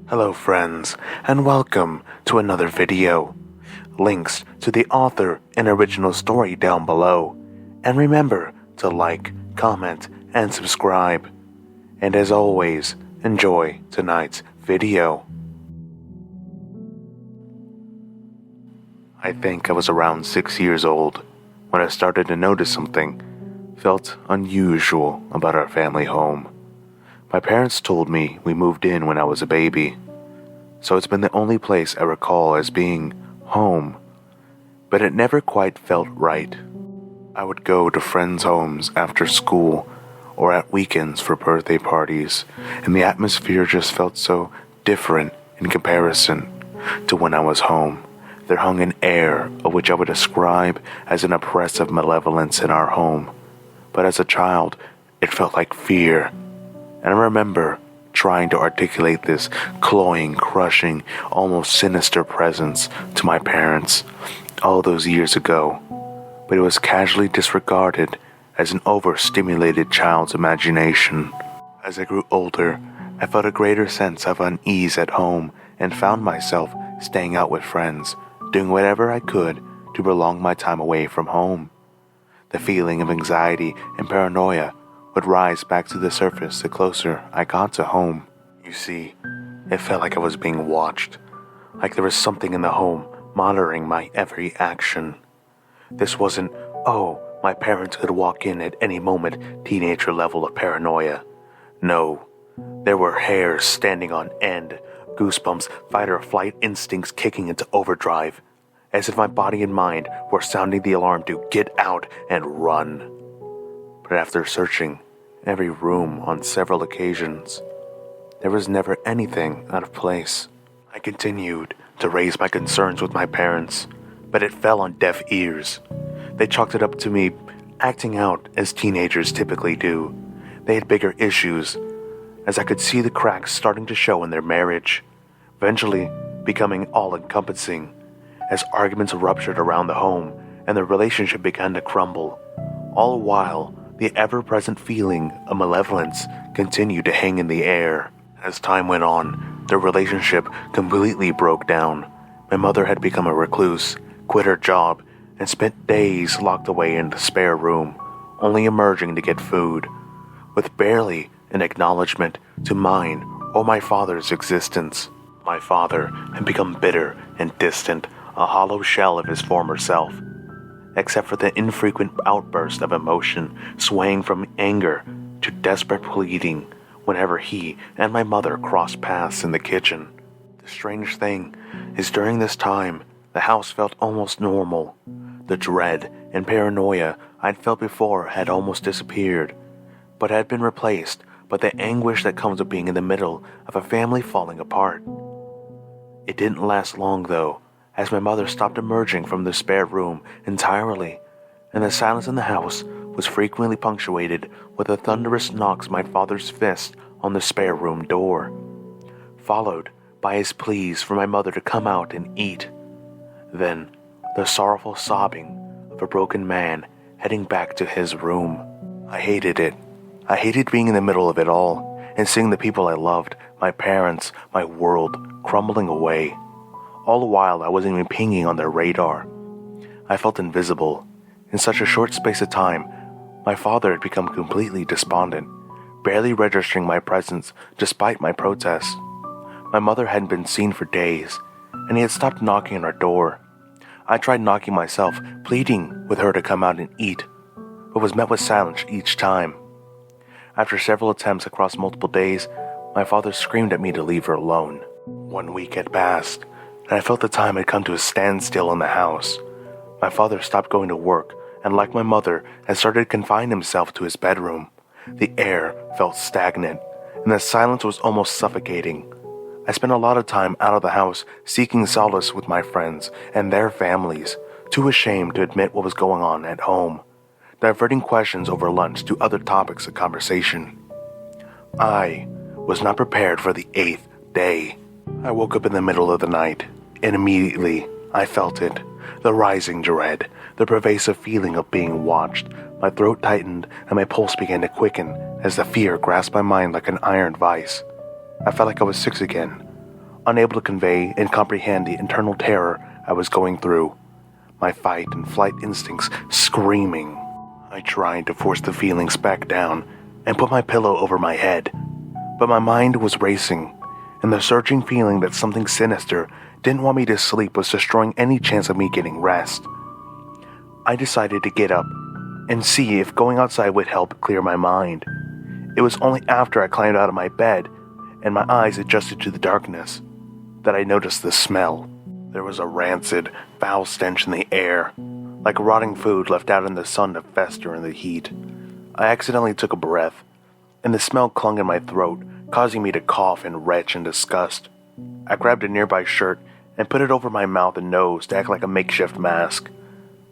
Hello friends, and welcome to another video. Links to the author and original story down below. And remember to like, comment, and subscribe. And as always, enjoy tonight's video. I think I was around 6 years old when I started to notice something felt unusual about our family home. My parents told me we moved in when I was a baby, so it's been the only place I recall as being home, but it never quite felt right. I would go to friends' homes after school or at weekends for birthday parties, and the atmosphere just felt so different in comparison to when I was home. There hung an air of which I would describe as an oppressive malevolence in our home, but as a child, it felt like fear. And I remember trying to articulate this cloying, crushing, almost sinister presence to my parents all those years ago, but it was casually disregarded as an overstimulated child's imagination. As I grew older, I felt a greater sense of unease at home and found myself staying out with friends, doing whatever I could to prolong my time away from home. The feeling of anxiety and paranoia would rise back to the surface the closer I got to home. You see, it felt like I was being watched, like there was something in the home monitoring my every action. This wasn't, oh, my parents could walk in at any moment, teenager level of paranoia. No, there were hairs standing on end, goosebumps, fight or flight instincts kicking into overdrive, as if my body and mind were sounding the alarm to get out and run. But after searching every room on several occasions, there was never anything out of place. I continued to raise my concerns with my parents, but it fell on deaf ears. They chalked it up to me acting out as teenagers typically do. They had bigger issues, as I could see the cracks starting to show in their marriage, eventually becoming all-encompassing, as arguments ruptured around the home and the relationship began to crumble, all while the ever-present feeling of malevolence continued to hang in the air. As time went on, the relationship completely broke down. My mother had become a recluse, quit her job, and spent days locked away in the spare room, only emerging to get food, with barely an acknowledgement to mine or my father's existence. My father had become bitter and distant, a hollow shell of his former self, except for the infrequent outburst of emotion swaying from anger to desperate pleading whenever he and my mother crossed paths in the kitchen. The strange thing is during this time, the house felt almost normal. The dread and paranoia I'd felt before had almost disappeared, but had been replaced by the anguish that comes with being in the middle of a family falling apart. It didn't last long though, as my mother stopped emerging from the spare room entirely, and the silence in the house was frequently punctuated with the thunderous knocks of my father's fist on the spare room door, followed by his pleas for my mother to come out and eat. Then, the sorrowful sobbing of a broken man heading back to his room. I hated it. I hated being in the middle of it all and seeing the people I loved, my parents, my world, crumbling away. All the while I wasn't even pinging on their radar. I felt invisible. In such a short space of time, my father had become completely despondent, barely registering my presence despite my protests. My mother hadn't been seen for days, and he had stopped knocking on our door. I tried knocking myself, pleading with her to come out and eat, but was met with silence each time. After several attempts across multiple days, my father screamed at me to leave her alone. 1 week had passed, and I felt the time had come to a standstill in the house. My father stopped going to work, and like my mother, had started to confine himself to his bedroom. The air felt stagnant, and the silence was almost suffocating. I spent a lot of time out of the house seeking solace with my friends and their families, too ashamed to admit what was going on at home, diverting questions over lunch to other topics of conversation. I was not prepared for the 8th day. I woke up in the middle of the night, and immediately I felt it. The rising dread, the pervasive feeling of being watched. My throat tightened and my pulse began to quicken as the fear grasped my mind like an iron vice. I felt like I was 6 again, unable to convey and comprehend the internal terror I was going through, my fight and flight instincts screaming. I tried to force the feelings back down and put my pillow over my head, but my mind was racing, and the searching feeling that something sinister didn't want me to sleep was destroying any chance of me getting rest. I decided to get up and see if going outside would help clear my mind. It was only after I climbed out of my bed and my eyes adjusted to the darkness that I noticed the smell. There was a rancid, foul stench in the air, like rotting food left out in the sun to fester in the heat. I accidentally took a breath, and the smell clung in my throat, causing me to cough and retch in disgust. I grabbed a nearby shirt and put it over my mouth and nose to act like a makeshift mask,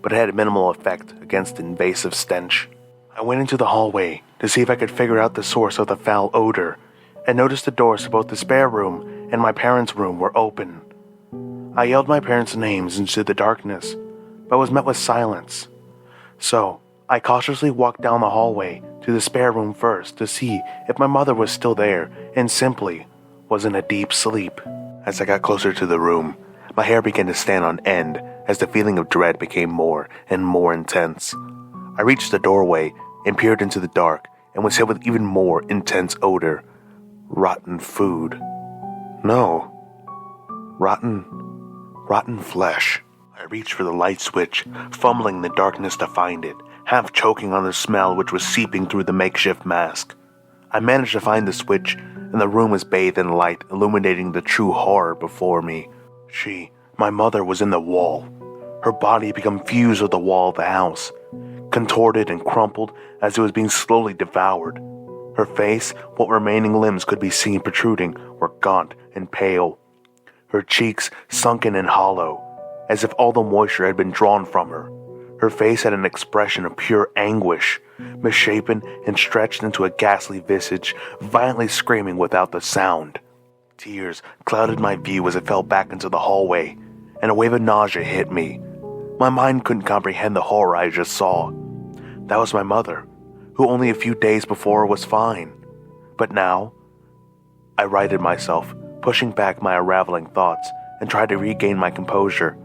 but it had minimal effect against the invasive stench. I went into the hallway to see if I could figure out the source of the foul odor, and noticed the doors to both the spare room and my parents' room were open. I yelled my parents' names into the darkness, but was met with silence. So, I cautiously walked down the hallway to the spare room first to see if my mother was still there and simply was in a deep sleep. As I got closer to the room, my hair began to stand on end as the feeling of dread became more and more intense. I reached the doorway and peered into the dark and was hit with even more intense odor. Rotten food. No. Rotten flesh. I reached for the light switch, fumbling in the darkness to find it, half choking on the smell which was seeping through the makeshift mask. I managed to find the switch, and the room was bathed in light, illuminating the true horror before me. My mother, was in the wall. Her body had become fused with the wall of the house, contorted and crumpled as it was being slowly devoured. Her face, what remaining limbs could be seen protruding, were gaunt and pale. Her cheeks sunken and hollow, as if all the moisture had been drawn from her. Her face had an expression of pure anguish, misshapen and stretched into a ghastly visage, violently screaming without the sound. Tears clouded my view as I fell back into the hallway, and a wave of nausea hit me. My mind couldn't comprehend the horror I just saw. That was my mother, who only a few days before was fine. But now, I righted myself, pushing back my unraveling thoughts, and tried to regain my composure.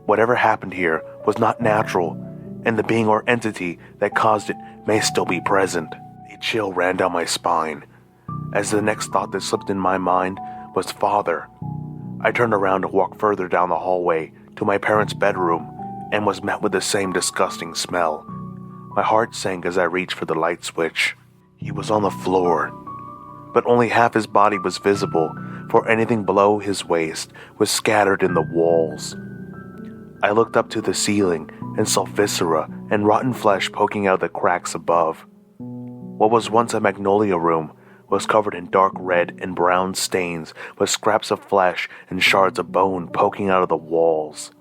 Whatever happened here was not natural, and the being or entity that caused it may still be present. A chill ran down my spine, as the next thought that slipped in my mind was father. I turned around to walk further down the hallway to my parents' bedroom, and was met with the same disgusting smell. My heart sank as I reached for the light switch. He was on the floor, but only half his body was visible, for anything below his waist was scattered in the walls. I looked up to the ceiling and saw viscera and rotten flesh poking out of the cracks above. What was once a magnolia room was covered in dark red and brown stains, with scraps of flesh and shards of bone poking out of the walls.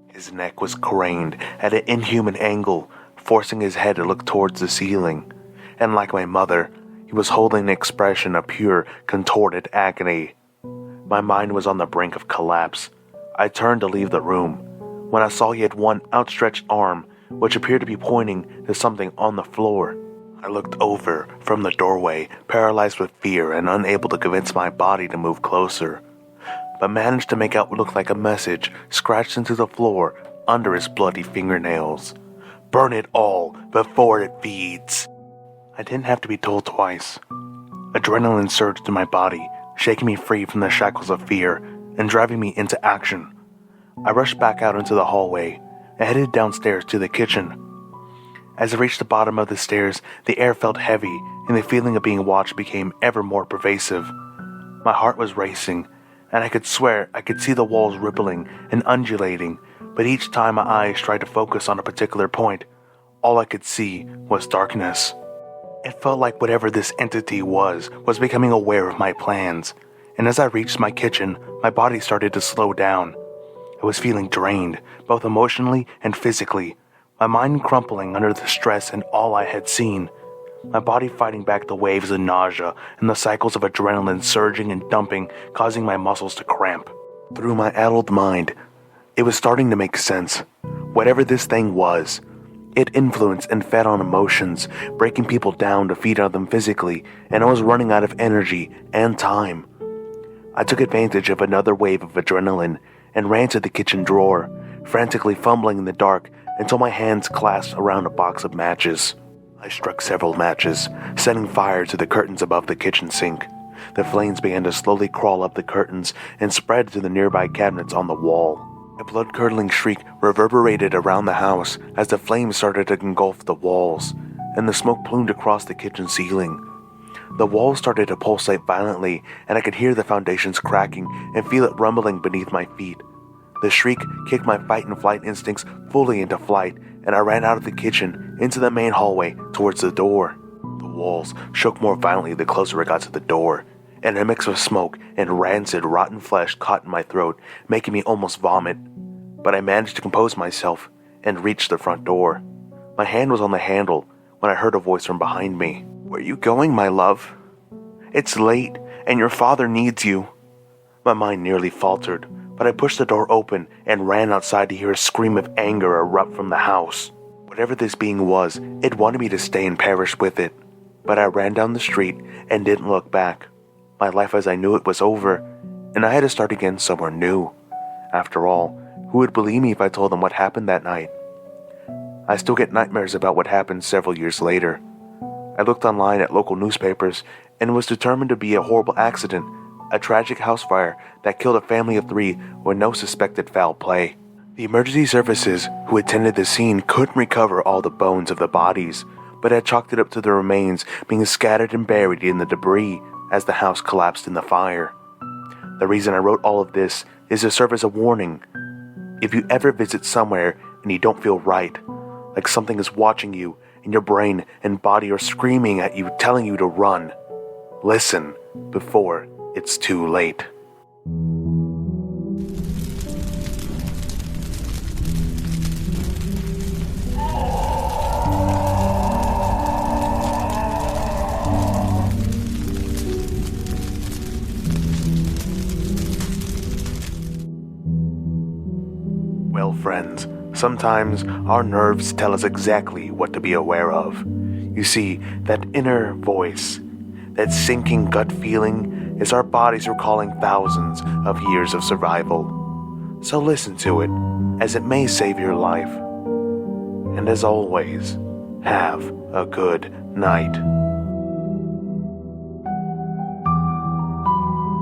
His neck was craned at an inhuman angle, forcing his head to look towards the ceiling, and like my mother, he was holding an expression of pure, contorted agony. My mind was on the brink of collapse. I turned to leave the room, when I saw he had one outstretched arm, which appeared to be pointing to something on the floor. I looked over from the doorway, paralyzed with fear and unable to convince my body to move closer, but managed to make out what looked like a message scratched into the floor under his bloody fingernails. "Burn it all before it feeds." I didn't have to be told twice. Adrenaline surged in my body, shaking me free from the shackles of fear and driving me into action. I rushed back out into the hallway and headed downstairs to the kitchen. As I reached the bottom of the stairs, the air felt heavy and the feeling of being watched became ever more pervasive. My heart was racing, and I could swear I could see the walls rippling and undulating, but each time my eyes tried to focus on a particular point, all I could see was darkness. It felt like whatever this entity was becoming aware of my plans, and as I reached my kitchen, my body started to slow down. I was feeling drained, both emotionally and physically, my mind crumpling under the stress and all I had seen, my body fighting back the waves of nausea and the cycles of adrenaline surging and dumping, causing my muscles to cramp. Through my addled mind, it was starting to make sense. Whatever this thing was, it influenced and fed on emotions, breaking people down to feed on them physically, and I was running out of energy and time. I took advantage of another wave of adrenaline and ran to the kitchen drawer, frantically fumbling in the dark until my hands clasped around a box of matches. I struck several matches, setting fire to the curtains above the kitchen sink. The flames began to slowly crawl up the curtains and spread to the nearby cabinets on the wall. A blood-curdling shriek reverberated around the house as the flames started to engulf the walls, and the smoke plumed across the kitchen ceiling. The walls started to pulsate violently, and I could hear the foundations cracking and feel it rumbling beneath my feet. The shriek kicked my fight and flight instincts fully into flight, and I ran out of the kitchen into the main hallway towards the door. The walls shook more violently the closer I got to the door, and a mix of smoke and rancid, rotten flesh caught in my throat, making me almost vomit. But I managed to compose myself and reached the front door. My hand was on the handle when I heard a voice from behind me. "Where are you going, my love? It's late, and your father needs you." My mind nearly faltered, but I pushed the door open and ran outside to hear a scream of anger erupt from the house. Whatever this being was, it wanted me to stay and perish with it. But I ran down the street and didn't look back. My life as I knew it was over, and I had to start again somewhere new. After all, who would believe me if I told them what happened that night? I still get nightmares about what happened several years later. I looked online at local newspapers and was determined to be a horrible accident, a tragic house fire that killed a family of 3 with no suspected foul play. The emergency services who attended the scene couldn't recover all the bones of the bodies, but had chalked it up to the remains being scattered and buried in the debris as the house collapsed in the fire. The reason I wrote all of this is to serve as a warning. If you ever visit somewhere and you don't feel right, like something is watching you and your brain and body are screaming at you, telling you to run, listen before it's too late. Well, friends, sometimes our nerves tell us exactly what to be aware of. You see, that inner voice, that sinking gut feeling, is our bodies recalling thousands of years of survival. So listen to it, as it may save your life. And as always, have a good night.